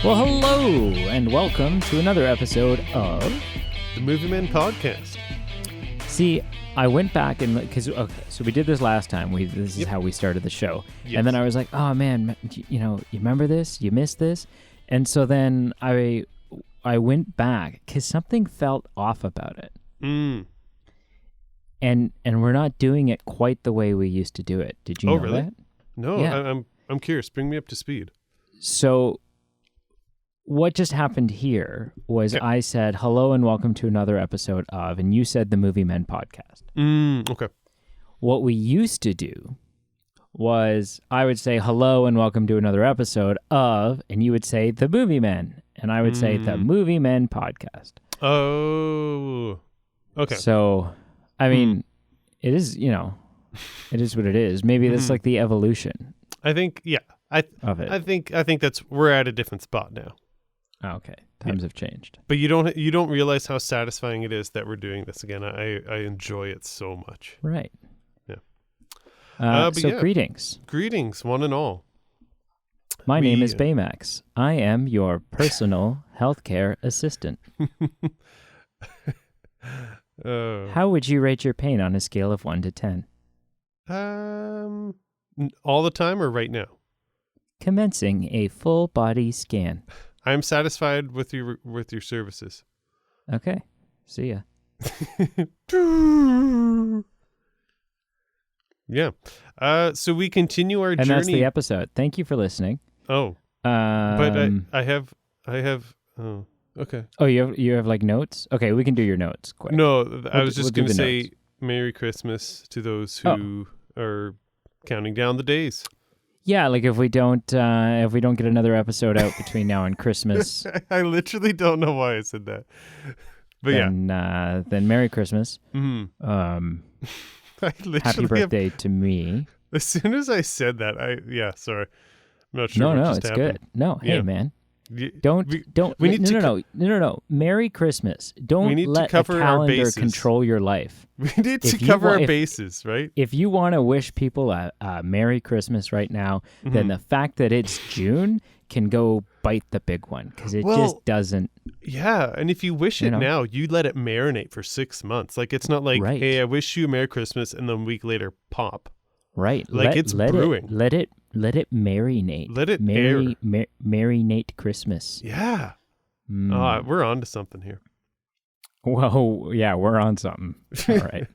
Well, hello, and welcome to another episode of The Movie Men Podcast. See, I went back and so we did this last time. This is how we started the show, and then I was like, "Oh man, you remember this? You missed this," and so then I went back because something felt off about it, and we're not doing it quite the way we used to do it. Did you know really? that? No, yeah. I'm curious. Bring me up to speed. So what just happened here was I said, hello and welcome to another episode of, and you said the Movie Men Podcast. Okay. What we used to do was I would say, hello and welcome to another episode of, and you would say the Movie Men, and I would say the Movie Men Podcast. Oh, okay. So, I mean, it is, it is what it is. Maybe that's like the evolution. I think, of it. I think that's, we're at a different spot now. Oh, okay. Times have changed. But you don't realize how satisfying it is that we're doing this again. I enjoy it so much. Right. Yeah. Greetings. Greetings, one and all. My name is Baymax. I am your personal healthcare assistant. How would you rate your pain on a scale of 1 to 10? All the time or right now? Commencing a full body scan. I'm satisfied with your services. Okay. See ya. Yeah. So we continue our journey. And that's the episode. Thank you for listening. Oh. But I have. Oh. Okay. Oh, you have like notes? Okay, we can do your notes quick. No, I was just going to say notes. Merry Christmas to those who are counting down the days. Yeah, like if we don't get another episode out between now and Christmas. I literally don't know why I said that. But then Merry Christmas. Mm-hmm. Happy birthday to me. As soon as I said that, sorry. I'm not sure what just happened. Good. No, hey man. No. Merry Christmas. Don't let a calendar control your life. We need to cover our bases, right? If you want to wish people a Merry Christmas right now, then the fact that it's June can go bite the big one because it just doesn't. Yeah, and if you wish it now, you let it marinate for 6 months. Like it's not like, hey, I wish you a Merry Christmas, and then a week later, pop. Right. Like it's brewing. Let it marinate. Let it air. Marinate Christmas. Yeah. We're on to something here. Whoa, yeah, we're on something. All right.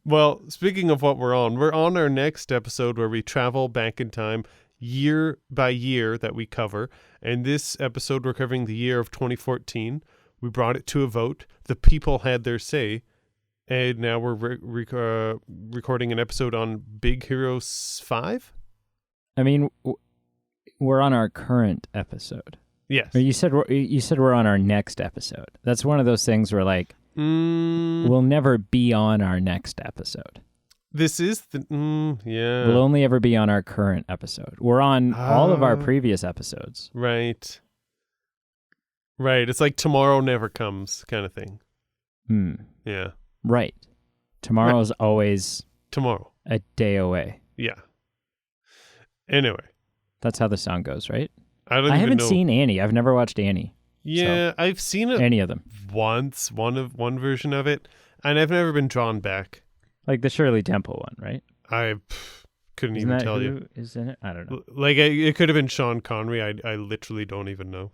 Well, speaking of what we're on our next episode where we travel back in time year by year that we cover. And this episode, we're covering the year of 2014. We brought it to a vote. The people had their say. And now we're recording an episode on Big Hero 5? I mean, we're on our current episode. Yes. Or you said we're on our next episode. That's one of those things where like we'll never be on our next episode. This is the yeah. We'll only ever be on our current episode. We're on all of our previous episodes. Right. Right. It's like tomorrow never comes kind of thing. Yeah. Right. Tomorrow's always tomorrow. A day away. Yeah. Anyway. That's how the song goes, right? I haven't seen Annie. I've never watched Annie. Yeah, so. I've seen it any of them once, one version of it, and I've never been drawn back. Like the Shirley Temple one, right? I couldn't even tell you. Who is in it? I don't know. Like it could have been Sean Connery. I literally don't even know.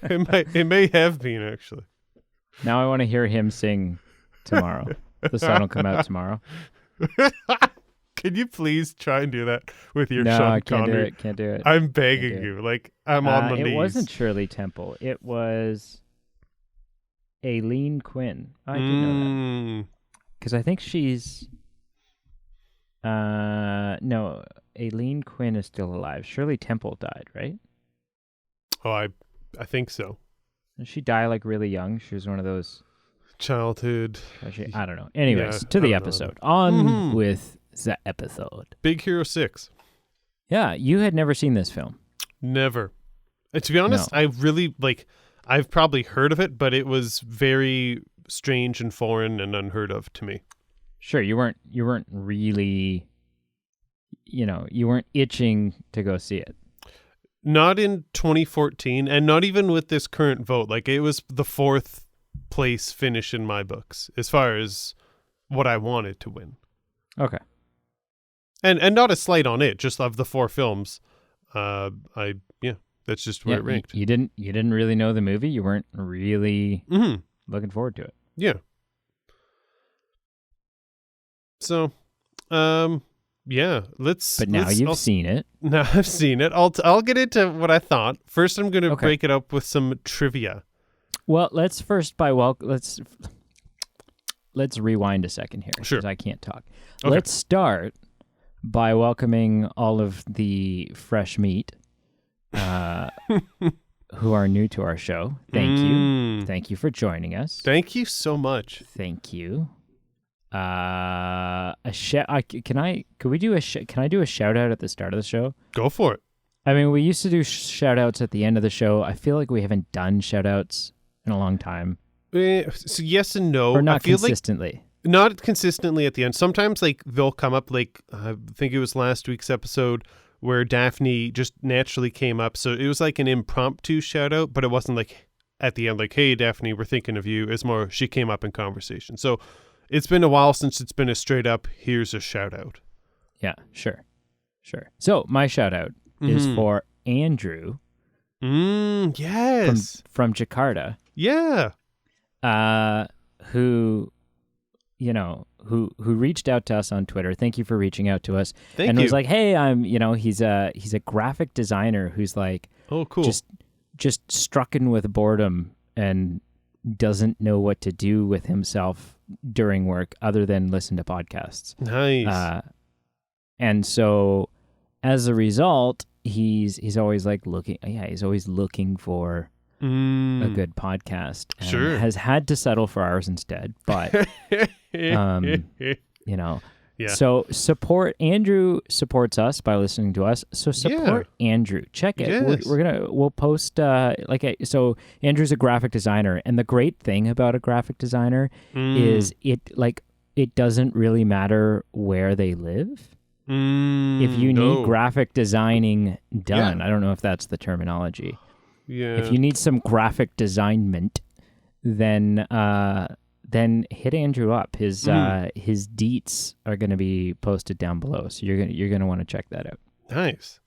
It may have been actually. Now I want to hear him sing tomorrow. The song will come out tomorrow. Can you please try and do that with your Sean Connery? No, can't do it. I'm begging you. Like, I'm on my knees. It wasn't Shirley Temple. It was Aileen Quinn. I didn't know that. Because I think she's... no, Aileen Quinn is still alive. Shirley Temple died, right? Oh, I think so. Did she die like really young? She was one of those... Childhood. I don't know. Anyways, to the episode. On with... the episode. Big Hero 6. Yeah, you had never seen this film. Never. To be honest, no. I've probably heard of it, but it was very strange and foreign and unheard of to me. Sure, you weren't really, you weren't itching to go see it. Not in 2014, and not even with this current vote. Like, it was the 4th place finish in my books as far as what I wanted to win. Okay. And not a slight on it, just of the 4 films. That's just where it ranked. You didn't really know the movie. You weren't really looking forward to it. Yeah. So, let's. But now I'll seen it. Now I've seen it. I'll get into what I thought. First, I'm going to break it up with some trivia. Well, let's rewind a second here. Sure. Because I can't talk. Okay. Let's start by welcoming all of the fresh meat who are new to our show. Thank you. Thank you for joining us. Thank you so much. Thank you. Can I do a shout out at the start of the show? Go for it. I mean, we used to do shout outs at the end of the show. I feel like we haven't done shout outs in a long time. So yes and no. Or not I feel consistently. Not consistently at the end. Sometimes they'll come up, like I think it was last week's episode where Daphne just naturally came up. So it was like an impromptu shout out, but it wasn't like at the end like, hey, Daphne, we're thinking of you. It's more she came up in conversation. So it's been a while since it's been a straight up, here's a shout out. Yeah, sure. So my shout out is for Andrew. Yes. From Jakarta. Yeah. Who reached out to us on Twitter. Thank you for reaching out to us. Thank you. Was like, hey, he's a graphic designer who's like, oh, cool. Just strucken with boredom and doesn't know what to do with himself during work other than listen to podcasts. Nice. And so as a result, he's always like he's always looking for a good podcast. And sure. Has had to settle for ours instead, but Yeah. So support Andrew supports us by listening to us. So support Andrew. Check it. Yes. We'll post so Andrew's a graphic designer, and the great thing about a graphic designer is it doesn't really matter where they live. If you need graphic designing done, I don't know if that's the terminology. Yeah. If you need some graphic designment, then hit Andrew up. His deets are going to be posted down below, so you're gonna want to check that out. Nice.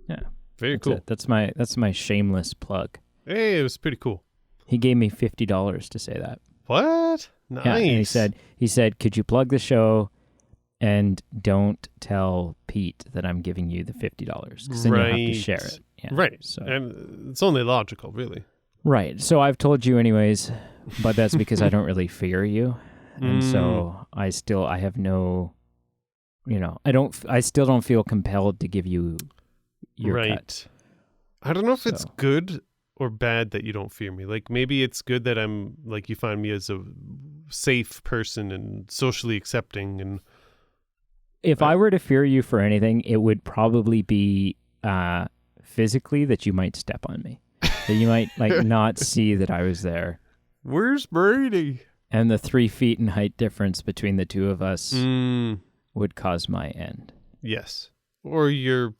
Yeah. Very cool. That's my shameless plug. Hey, it was pretty cool. He gave me $50 to say that. What? Nice. Yeah, and he said, could you plug the show and don't tell Pete that I'm giving you the $50 because then you'll have to share it. Yeah, right. So. And it's only logical, really. Right. So I've told you anyways, but that's because I don't really fear you. And so I have no, I still don't feel compelled to give you your cut. I don't know if it's good or bad that you don't fear me. Like, maybe it's good that I'm, like, you find me as a safe person and socially accepting. And if I were to fear you for anything, it would probably be physically that you might step on me. That you might not see that I was there. Where's Brady? And the 3 feet in height difference between the two of us would cause my end. Yes. Or your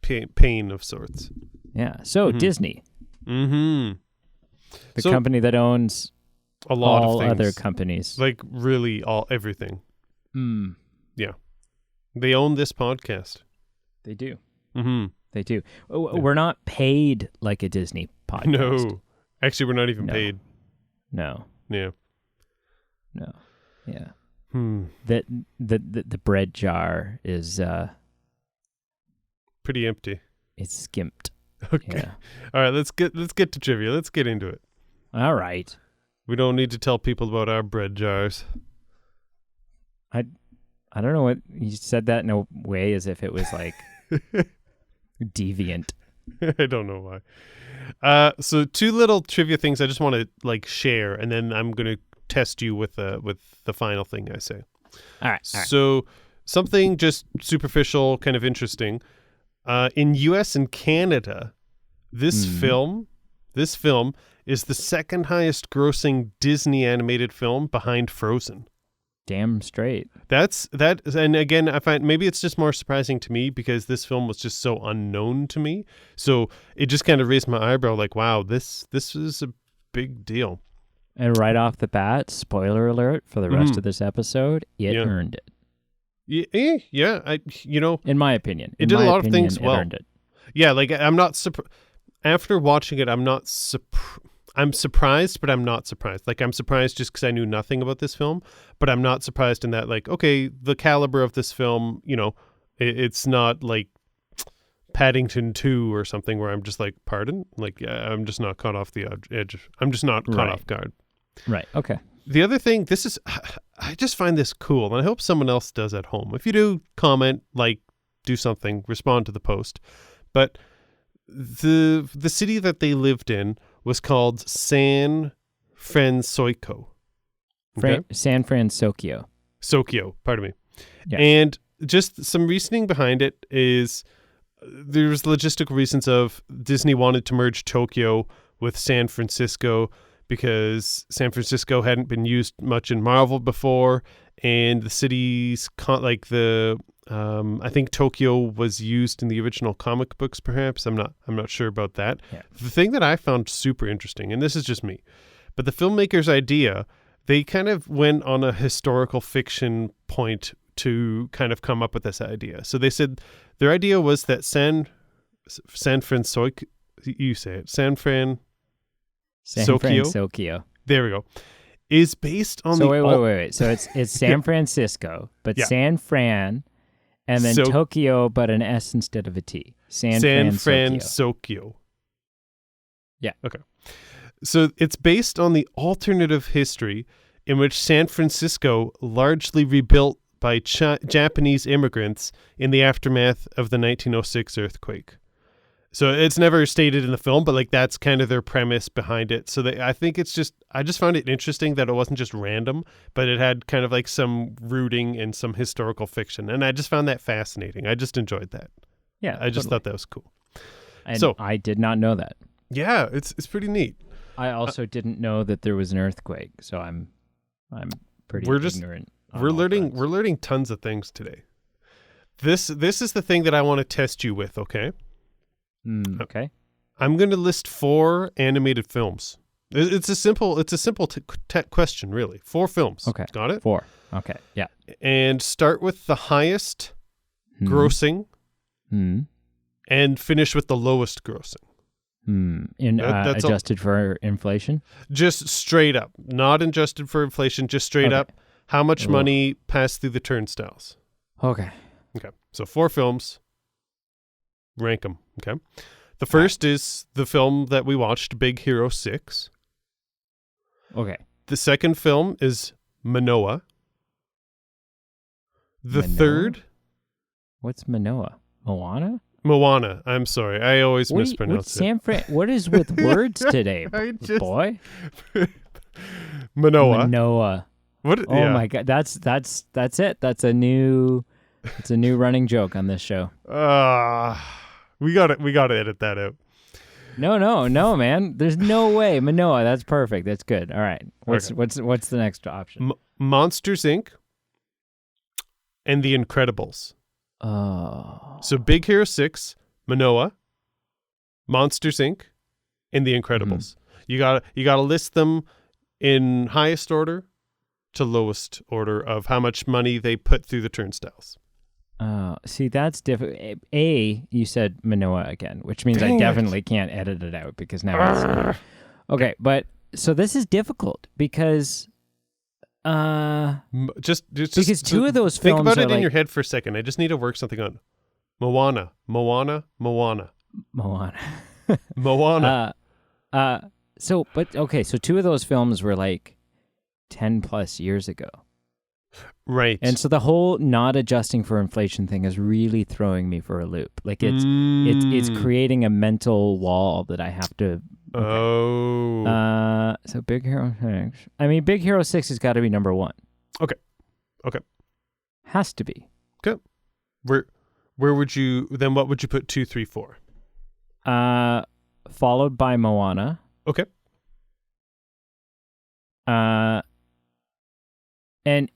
pain of sorts. Yeah. So Disney. The company that owns a lot all of things. Other companies. Like really everything. Yeah. They own this podcast. They do. They do. We're not paid like a Disney podcast. No. Actually, we're not even paid. No. Yeah. No. Yeah. The bread jar is pretty empty. It's skimped. Okay. Yeah. All right, let's get to trivia. Let's get into it. All right. We don't need to tell people about our bread jars. I don't know what you said that in a way as if it was like deviant. I don't know why. So 2 little trivia things I just want to share, and then I'm gonna test you with the final thing I say. All right. So something just superficial, kind of interesting. In U.S. and Canada, this film is the second highest grossing Disney animated film behind Frozen. Damn straight. And again, I find maybe it's just more surprising to me because this film was just so unknown to me. So it just kind of raised my eyebrow, like, wow, this is a big deal. And right off the bat, spoiler alert for the rest of this episode, it earned it. Yeah, in my opinion, it did a lot of things well. It earned it. Yeah, like I'm not after watching it, I'm surprised, but I'm not surprised. Like, I'm surprised just because I knew nothing about this film, but I'm not surprised in that, like, okay, the caliber of this film, it's not like Paddington 2 or something where I'm just like, pardon? Like, yeah, I'm just not caught off the edge. I'm just not caught off guard. Right. Okay. The other thing, I just find this cool, and I hope someone else does at home. If you do, comment, like, do something, respond to the post. But the city that they lived in was called San Francisco. Okay? San Francisco. Pardon me. Yeah. And just some reasoning behind it is there's logistical reasons of Disney wanted to merge Tokyo with San Francisco because San Francisco hadn't been used much in Marvel before, and the city's I think Tokyo was used in the original comic books, perhaps. I'm not sure about that. Yeah. The thing that I found super interesting, and this is just me, but the filmmaker's idea, they kind of went on a historical fiction point to kind of come up with this idea. So they said their idea was that San Francisco, you say it, San Francisco. There we go. Is based on wait. So it's San Francisco, but San Fran, and then Tokyo, but an S instead of a T. San Francisco. Yeah. Okay. So it's based on the alternative history in which San Francisco largely rebuilt by Japanese immigrants in the aftermath of the 1906 earthquake. So it's never stated in the film, but like that's kind of their premise behind it. So I think I just found it interesting that it wasn't just random, but it had kind of like some rooting in some historical fiction. And I just found that fascinating. I just enjoyed that. Yeah. I just thought that was cool. And so I did not know that. Yeah, it's pretty neat. I also didn't know that there was an earthquake, so I'm pretty ignorant. We're learning tons of things today. This is the thing that I want to test you with, okay? Okay. I'm going to list 4 animated films. It's a simple question, really. 4 films. Okay. Got it? 4. Okay. Yeah. And start with the highest grossing and finish with the lowest grossing. That's adjusted for inflation? Just straight up. Not adjusted for inflation, just straight up. How much money passed through the turnstiles? Okay. So 4 films. Rank them. Okay. The first is the film that we watched, Big Hero 6. Okay. The second film is Manoa. The third. What's Manoa? Moana? Moana. I'm sorry. I always mispronounce it. What is with words today, boy? Manoa. What? Oh my God. That's it. That's a new running joke on this show. We got to edit that out. No, man. There's no way. Manoa. That's perfect. That's good. All right. What's the next option? Monsters Inc. and The Incredibles. Oh. So Big Hero 6, Manoa, Monsters Inc. and The Incredibles. You gotta list them in highest order to lowest order of how much money they put through the turnstiles. See, that's difficult. You said Manoa again, which means I definitely can't edit it out because now it's... Okay, but so this is difficult because because 2 of those films think about it in your head for a second. I just need to work something on Moana. So 2 of those films were like 10 plus years ago. Right. And so the whole not adjusting for inflation thing is really throwing me for a loop. Like it's creating a mental wall that I have to. Okay. Oh. So Big Hero 6. I mean, Big Hero 6 has got to be number 1. Okay. Has to be. Okay. Where would you then? What would you put 2, 3, 4? Followed by Moana. Okay. And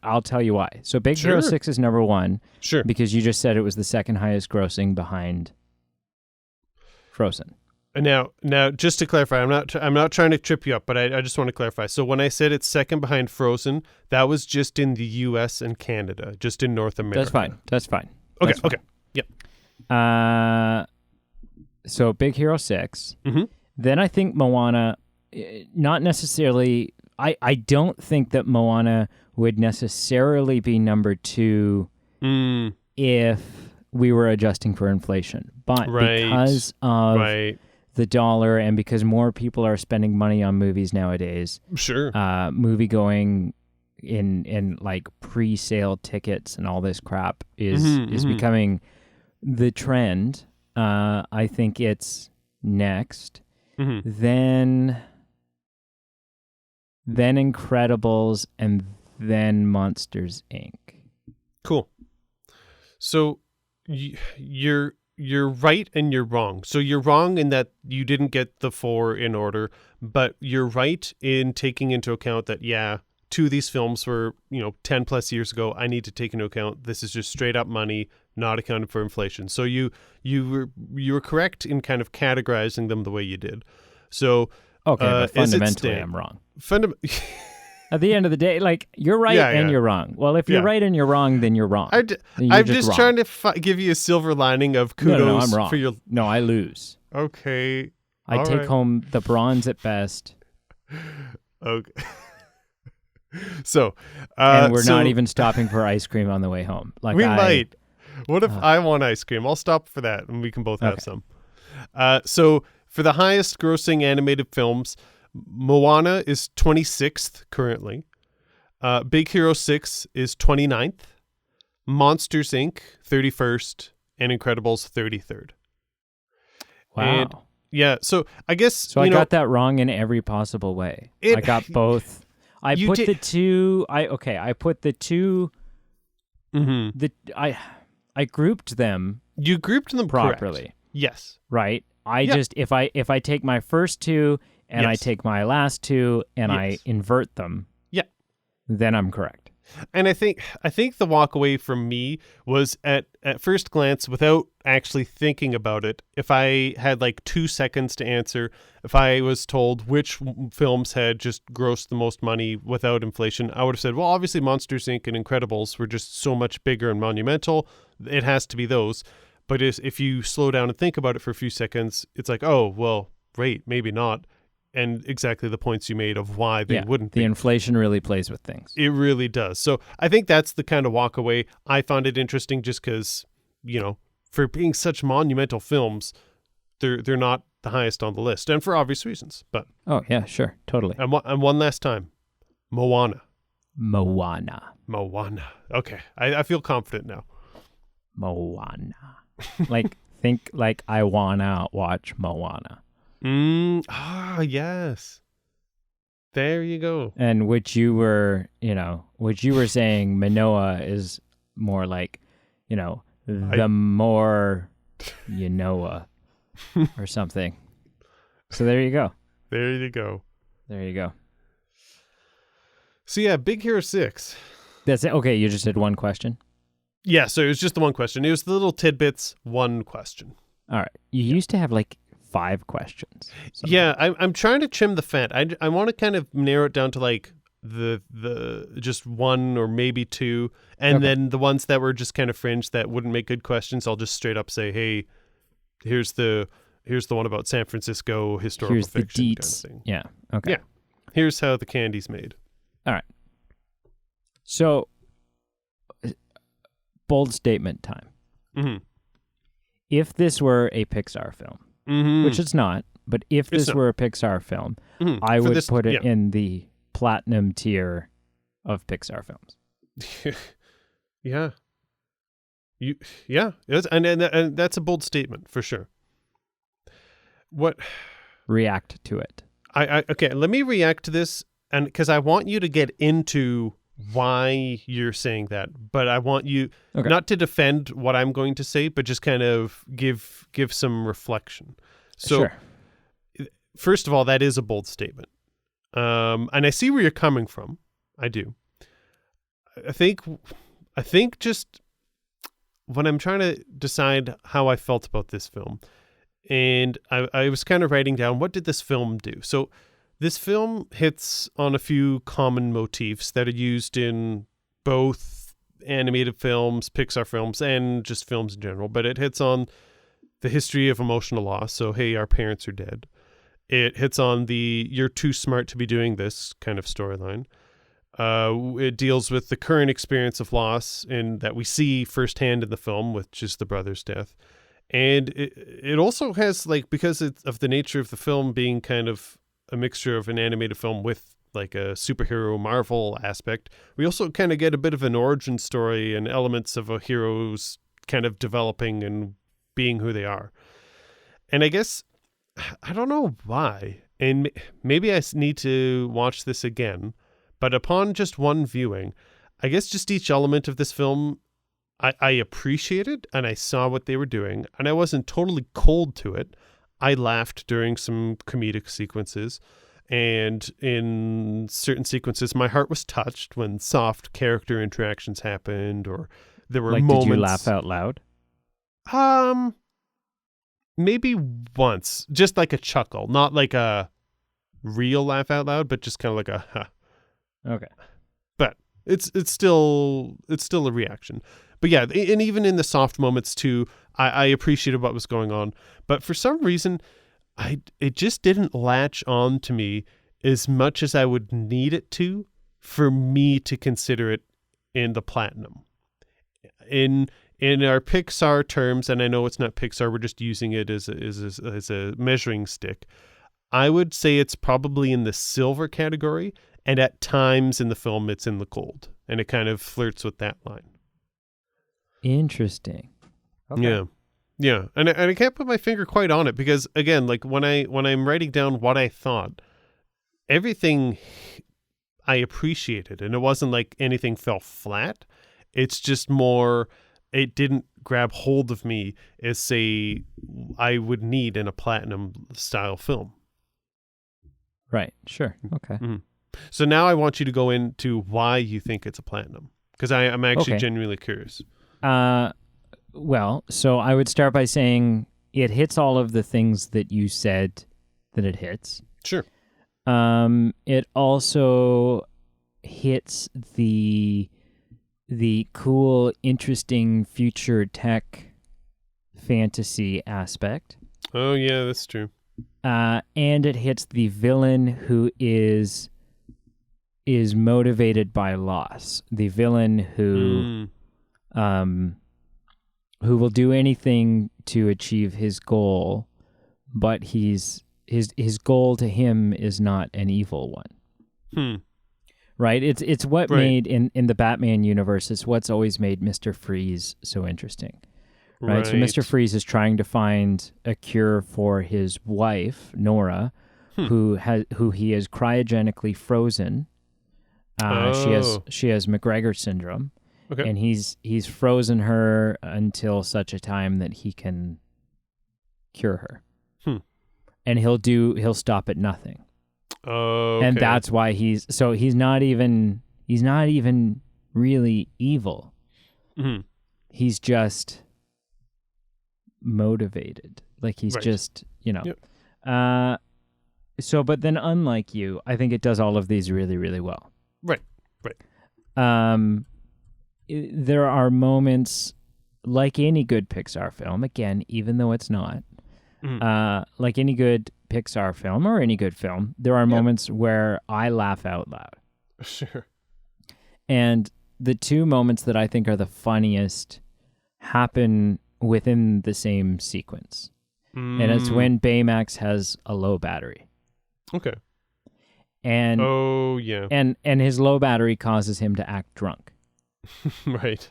I'll tell you why. So Big Hero 6 is number 1. Sure. Because you just said it was the second highest grossing behind Frozen. Now, just to clarify, I'm not trying to trip you up, but I just want to clarify. So when I said it's second behind Frozen, that was just in the U.S. and Canada, just in North America. That's fine. Okay. That's fine. Yep. So Big Hero 6. Mm-hmm. Then I think Moana, not necessarily. I don't think that Moana would necessarily be number 2 if we were adjusting for inflation. But because of the dollar and because more people are spending money on movies nowadays, movie going in like pre-sale tickets and all this crap is becoming the trend. I think it's next. Then Incredibles, and then Monsters, Inc. Cool. So you're right and you're wrong. So you're wrong in that you didn't get the 4 in order, but you're right in taking into account that, 2 of these films were, 10 plus years ago. I need to take into account this is just straight up money, not accounted for inflation. So you were correct in kind of categorizing them the way you did. So okay, but fundamentally I'm wrong. At the end of the day, like, you're right and you're wrong. Well, if you're right and you're wrong, then you're wrong. I'm just trying to give you a silver lining of kudos. No, I'm wrong. For your... No, I lose. Okay. I take home the bronze at best. Okay. So, and we're not even stopping for ice cream on the way home. Like we might. What if I want ice cream? I'll stop for that, and we can both have some. So, for the highest grossing animated films, Moana is 26th currently. Big Hero 6 is 29th. Monsters, Inc. 31st. And Incredibles 33rd. Wow. And, so I guess... So I got that wrong in every possible way. I got both. I put the two... I put the two... Mm-hmm. I grouped them... You grouped them properly. Correct. Yes. Right? Just... If I take my first 2... and I take my last 2 and I invert them, then I'm correct. And I think the walk away from me was at first glance, without actually thinking about it, if I had like 2 seconds to answer, if I was told which films had just grossed the most money without inflation, I would have said, well, obviously Monsters, Inc. and Incredibles were just so much bigger and monumental. It has to be those. But if you slow down and think about it for a few seconds, it's like, oh, well, great, maybe not. And exactly the points you made of why they wouldn't be. The inflation really plays with things. It really does. So I think that's the kind of walk away. I found it interesting just because, for being such monumental films, they're not the highest on the list. And for obvious reasons. But oh, yeah, sure. Totally. And one last time. Moana. Okay. I feel confident now. Moana. Think like I wanna watch Moana. Yes. There you go. And which you were saying Manoa is more like, the more you know or something. So there you go. There you go. So yeah, Big Hero 6. That's it. Okay, you just did one question? Yeah, so it was just the one question. It was the little tidbits, one question. All right. You used to have 5 questions. Yeah, I'm trying to trim the fat. I want to kind of narrow it down to the just 1 or maybe 2, and then the ones that were just kind of fringe that wouldn't make good questions, I'll just straight up say, hey, here's the one about San Francisco historical fiction kind of thing. Yeah. Okay. Yeah. Here's how the candy's made. All right. So, bold statement time. Mm-hmm. If this were a Pixar film, which it's not, but if this were a Pixar film, I would put it in the platinum tier of Pixar films. Yeah. And that's a bold statement for sure. What? React to it. Okay, let me react to this, and because I want you to get into why you're saying that, but I want you not to defend what I'm going to say, but just kind of give some reflection. So, first of all, that is a bold statement, and I see where you're coming from. I do. I think just when I'm trying to decide how I felt about this film, and I was kind of writing down, what did this film do? So this film hits on a few common motifs that are used in both animated films, Pixar films, and just films in general. But it hits on the history of emotional loss. So, hey, our parents are dead. It hits on the you're too smart to be doing this kind of storyline. It deals with the current experience of loss and that we see firsthand in the film, which is the brother's death. And it also has, like, because it's of the nature of the film being kind of a mixture of an animated film with like a superhero Marvel aspect, we also kind of get a bit of an origin story and elements of a hero's kind of developing and being who they are. And I guess, I don't know why, and maybe I need to watch this again, but upon just one viewing, I guess just each element of this film, I appreciated and I saw what they were doing, and I wasn't totally cold to it. I laughed during some comedic sequences, and in certain sequences, my heart was touched when soft character interactions happened, or there were moments. Did you laugh out loud? Maybe once, just like a chuckle, not like a real laugh out loud, but just kind of like a huh. Okay. But it's still a reaction. But yeah, and even in the soft moments too, I appreciated what was going on. But for some reason, it just didn't latch on to me as much as I would need it to for me to consider it in the platinum. In our Pixar terms, and I know it's not Pixar, we're just using it as a measuring stick, I would say it's probably in the silver category, and at times in the film it's in the gold, and it kind of flirts with that line. Interesting. Okay. Yeah, and I can't put my finger quite on it because, again, like when I'm writing down what I thought, everything I appreciated, and it wasn't like anything fell flat. It's just more, it didn't grab hold of me as, say, I would need in a platinum style film. Right. Sure. Okay. Mm-hmm. So now I want you to go into why you think it's a platinum, because I'm actually genuinely curious. Well, so I would start by saying it hits all of the things that you said that it hits. Sure. It also hits the cool, interesting future tech fantasy aspect. Oh yeah, that's true. And it hits the villain who is motivated by loss. The villain who will do anything to achieve his goal, but his goal to him is not an evil one. Right? It's what made in the Batman universe, it's what's always made Mr. Freeze so interesting. Right? So Mr. Freeze is trying to find a cure for his wife, Nora, who he has cryogenically frozen. She has McGregor syndrome. Okay. And he's frozen her until such a time that he can cure her. And he'll stop at nothing. Okay. And that's why he's not even really evil. Mm-hmm. He's just motivated. Like he's just, Yep. But then unlike you, I think it does all of these really, really well. Right. There are moments, like any good Pixar film, again, even though it's not, like any good Pixar film or any good film, there are moments where I laugh out loud. Sure. And the two moments that I think are the funniest happen within the same sequence. And it's when Baymax has a low battery. Okay. And and his low battery causes him to act drunk. Right.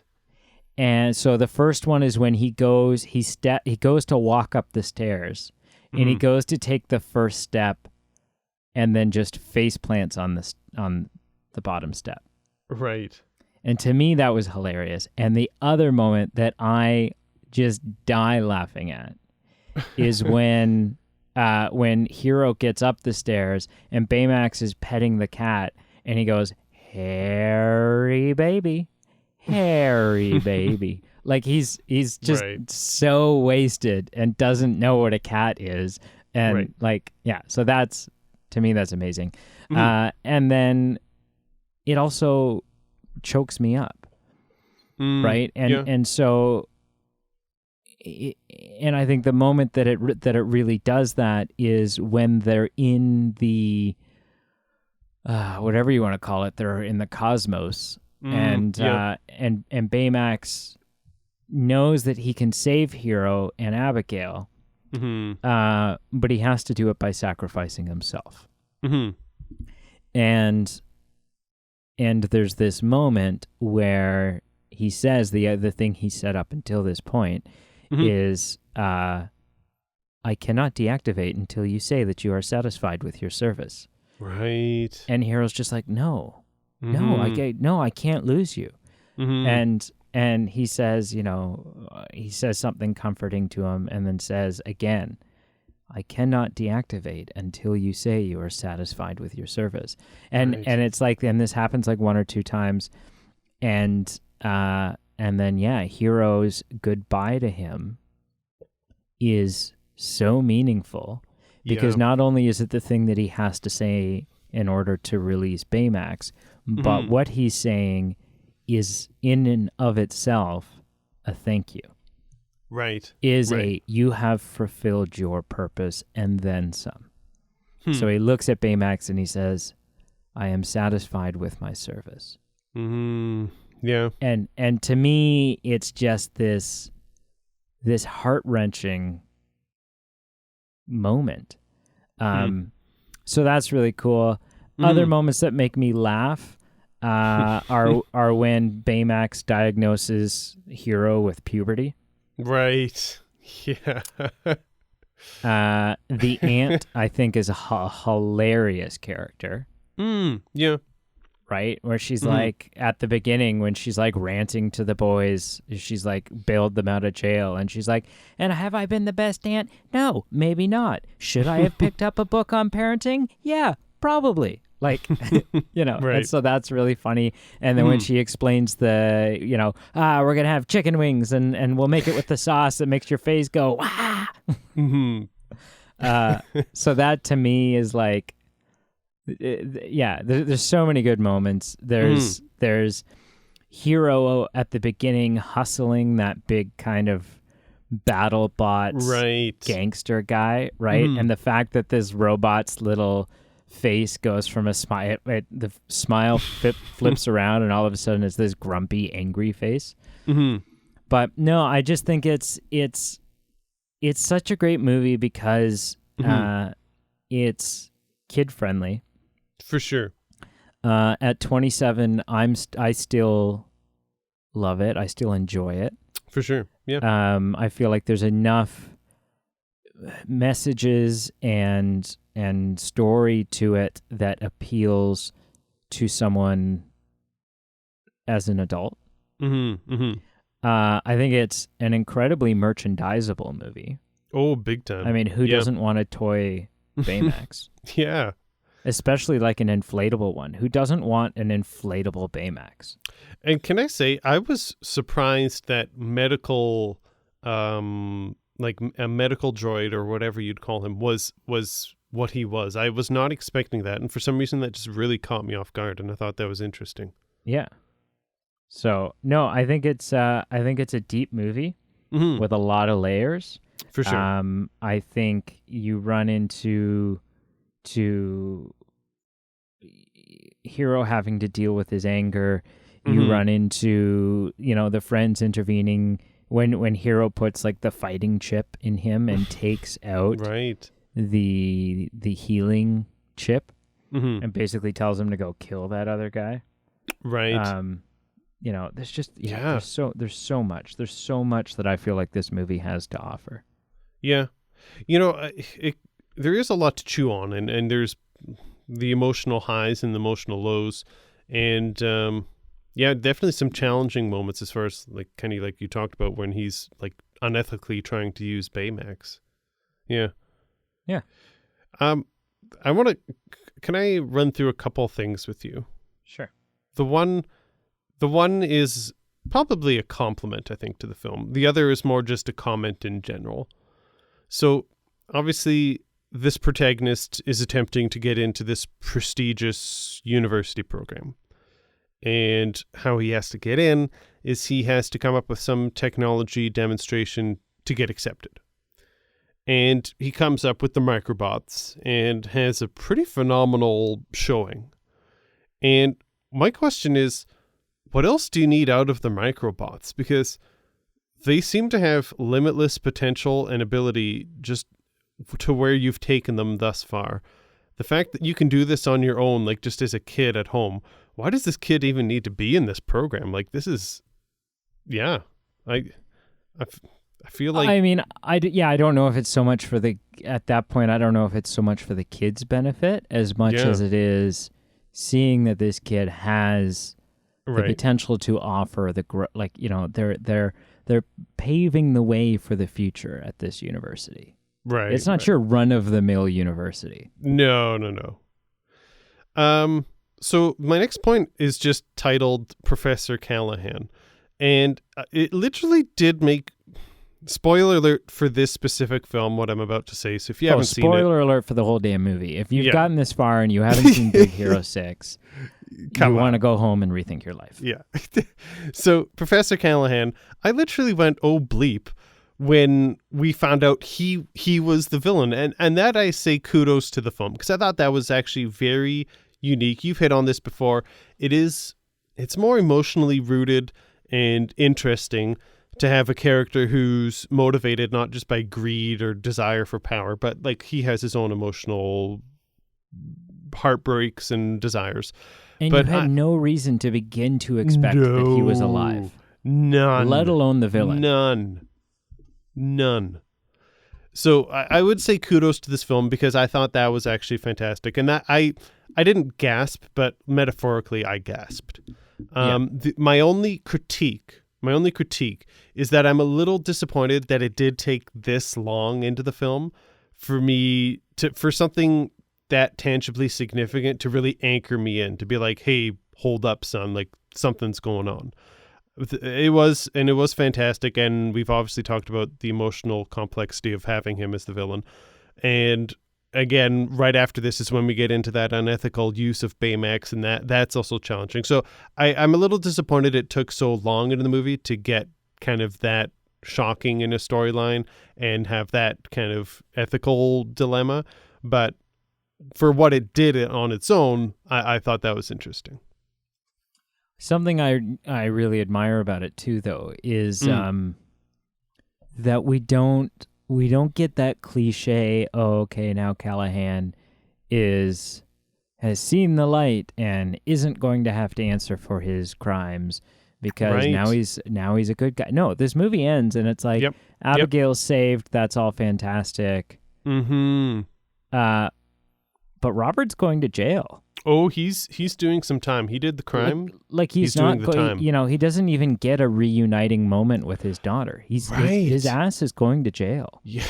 And so the first one is when he goes to walk up the stairs, and he goes to take the first step, and then just face plants on the bottom step. Right. And to me, that was hilarious. And the other moment that I just die laughing at is when Hero gets up the stairs and Baymax is petting the cat, and he goes, Harry baby, Harry baby. Like he's just so wasted and doesn't know what a cat is. And like, yeah, so that's, to me, that's amazing. And then it also chokes me up. Right. And so, and I think the moment that it really does that is when they're in the, whatever you want to call it, they're in the cosmos, and Baymax knows that he can save Hero and Abigail, but he has to do it by sacrificing himself. And there's this moment where he says the thing he said up until this point is, I cannot deactivate until you say that you are satisfied with your service. Right. And Hero's just like, no, I can't lose you. And he says, he says something comforting to him, and then says again, I cannot deactivate until you say you are satisfied with your service. And it's like, and this happens like one or two times, and then Hero's goodbye to him is so meaningful, because not only is it the thing that he has to say in order to release Baymax, but what he's saying is in and of itself a thank you. Right. You have fulfilled your purpose and then some. So he looks at Baymax and he says, I am satisfied with my service. Yeah. And to me, it's just this heart-wrenching moment. So that's really cool. Other moments that make me laugh are when Baymax diagnoses Hero with puberty. Right. Yeah. The aunt, I think, is a hilarious character. Yeah. Right? Where she's like, at the beginning, when she's like ranting to the boys, she's like bailed them out of jail. And she's like, and have I been the best aunt? No, maybe not. Should I have picked up a book on parenting? Yeah, probably. Like, and so that's really funny. And then when she explains the, we're going to have chicken wings and we'll make it with the sauce that makes your face go, wah! So that to me is like, there's so many good moments. There's Hero at the beginning hustling that big kind of battle bot gangster guy, right? And the fact that this robot's little face goes from a smile, the smile flips around, and all of a sudden it's this grumpy, angry face. But no, I just think it's such a great movie because it's kid friendly. For sure. At 27, I still love it. I still enjoy it. For sure. Yeah. I feel like there's enough messages and story to it that appeals to someone as an adult. I think it's an incredibly merchandisable movie. Oh, big time. I mean, who doesn't want a toy Baymax? Yeah. Especially like an inflatable one. Who doesn't want an inflatable Baymax? And can I say, I was surprised that medical, like a medical droid or whatever you'd call him, was what he was. I was not expecting that, and for some reason that just really caught me off guard, and I thought that was interesting. Yeah. So no, I think it's a deep movie with a lot of layers. For sure. I think you run into Hero having to deal with his anger. You run into, the friends intervening when Hero puts like the fighting chip in him and takes out the healing chip and basically tells him to go kill that other guy. Right. There's just there's so much that I feel like this movie has to offer. Yeah. There is a lot to chew on, and there's the emotional highs and the emotional lows, and definitely some challenging moments as far as like kind of like you talked about when he's like unethically trying to use Baymax. Yeah. Can I run through a couple things with you? Sure. The one is probably a compliment, I think, to the film. The other is more just a comment in general. So obviously this protagonist is attempting to get into this prestigious university program. And how he has to get in is he has to come up with some technology demonstration to get accepted. And he comes up with the microbots and has a pretty phenomenal showing. And my question is, what else do you need out of the microbots? Because they seem to have limitless potential and ability just to where you've taken them thus far. The fact that you can do this on your own, like just as a kid at home, why does this kid even need to be in this program? Like, this is, yeah, I feel like... I mean, I don't know if it's so much for at that point, I don't know if it's so much for the kid's benefit as much as it is seeing that this kid has the potential to offer they're paving the way for the future at this university. Right. It's not your run-of-the-mill university. No. So my next point is just titled Professor Callahan. And it literally did make... Spoiler alert for this specific film, what I'm about to say. So if you haven't seen it... Spoiler alert for the whole damn movie. If you've gotten this far and you haven't seen Big Hero 6, you want to go home and rethink your life. Yeah. So Professor Callahan, I literally went, oh bleep, when we found out he was the villain. And that I say kudos to the film, because I thought that was actually very unique. You've hit on this before. It's more emotionally rooted and interesting to have a character who's motivated not just by greed or desire for power, but like he has his own emotional heartbreaks and desires. And you had no reason to begin to expect that he was alive. None. Let alone the villain. None. So I would say kudos to this film because I thought that was actually fantastic. And that I didn't gasp, but metaphorically I gasped. My only critique is that I'm a little disappointed that it did take this long into the film for something that tangibly significant to really anchor me in, to be like, hey, hold up, son, like something's going on. It was fantastic, and we've obviously talked about the emotional complexity of having him as the villain. And again, right after this is when we get into that unethical use of Baymax, and that's also challenging. So I'm a little disappointed it took so long into the movie to get kind of that shocking in a storyline and have that kind of ethical dilemma. But for what it did on its own, I thought that was interesting. Something I really admire about it too, though, is that we don't get that cliche, oh, okay, now Callahan has seen the light and isn't going to have to answer for his crimes because now he's a good guy. No, this movie ends and it's like, Abigail's saved, that's all fantastic. Mm-hmm. But Robert's going to jail. Oh, he's doing some time. He did the crime. Like he's not going. He doesn't even get a reuniting moment with his daughter. His ass is going to jail. Yeah,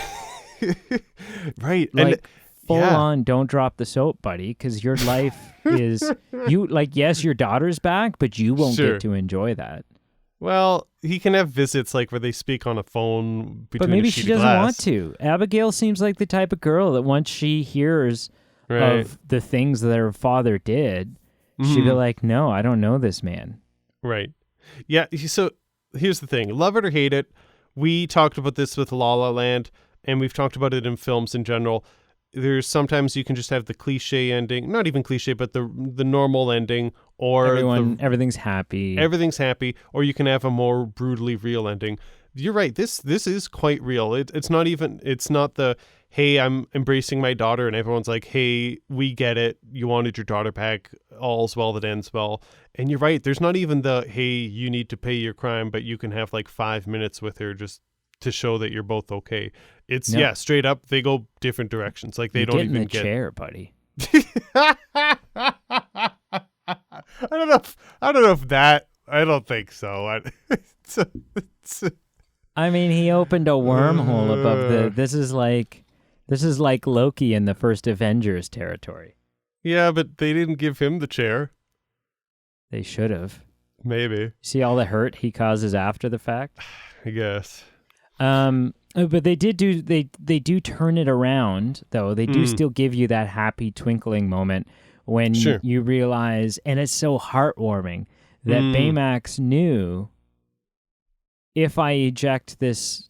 right. Like full on. Don't drop the soap, buddy, because your life is you. Like, yes, your daughter's back, but you won't get to enjoy that. Well, he can have visits like where they speak on a phone between. But maybe she doesn't want to. Abigail seems like the type of girl that once she hears of the things that her father did, she'd be like, no, I don't know this man. Right. Yeah, so here's the thing. Love it or hate it, we talked about this with La La Land, and we've talked about it in films in general. There's sometimes you can just have the cliche ending, not even cliche, but the normal ending, or everything's happy. Everything's happy, or you can have a more brutally real ending. You're right. This is quite real. It's not the, hey, I'm embracing my daughter, and everyone's like, hey, we get it. You wanted your daughter back. All's well that ends well. And you're right. There's not even the, hey, you need to pay your crime, but you can have like 5 minutes with her just to show that you're both okay. It's straight up. They go different directions. Like they don't even get chair, buddy. I don't know if that. I don't think so. I mean, he opened a wormhole above the. This is like Loki in the first Avengers territory. Yeah, but they didn't give him the chair. They should have. Maybe. See all the hurt he causes after the fact? I guess. But they do turn it around, though. They do still give you that happy twinkling moment when you realize, and it's so heartwarming, that Baymax knew, if I eject this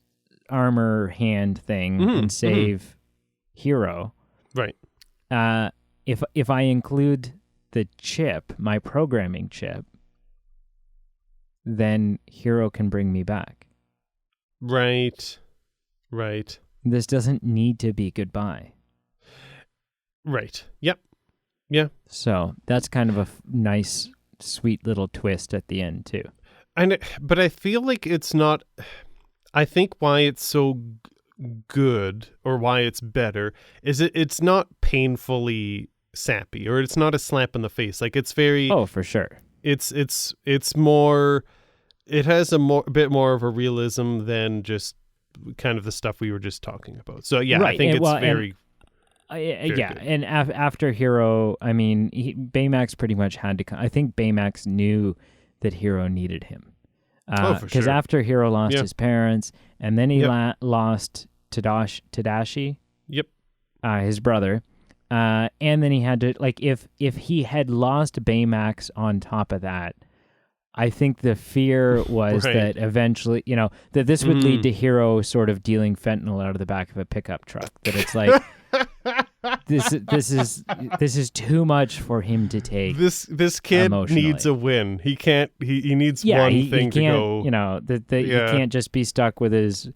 armor hand thing and save Hero, right? If I include the chip, my programming chip, then Hero can bring me back. Right. This doesn't need to be goodbye. Right. Yep. Yeah. So that's kind of a nice, sweet little twist at the end too. But I feel like it's not. I think why it's so good, or why it's better, is it's not painfully sappy, or it's not a slap in the face. Like, it's very. Oh, for sure. It's more. It has a bit more of a realism than just kind of the stuff we were just talking about. So yeah, right. I think very good. And after Hero, I mean, Baymax pretty much had to. I think Baymax knew that Hero needed him. For Because sure. after Hero lost his parents, and then he Yep. lost Tadashi, Yep. his brother, and then he had to, like, if he had lost Baymax on top of that, I think the fear was Right. that eventually, that this would lead to Hero sort of dealing fentanyl out of the back of a pickup truck. That it's like this is too much for him to take. This kid needs a win. He can't. He needs one thing to go. He can't just be stuck with his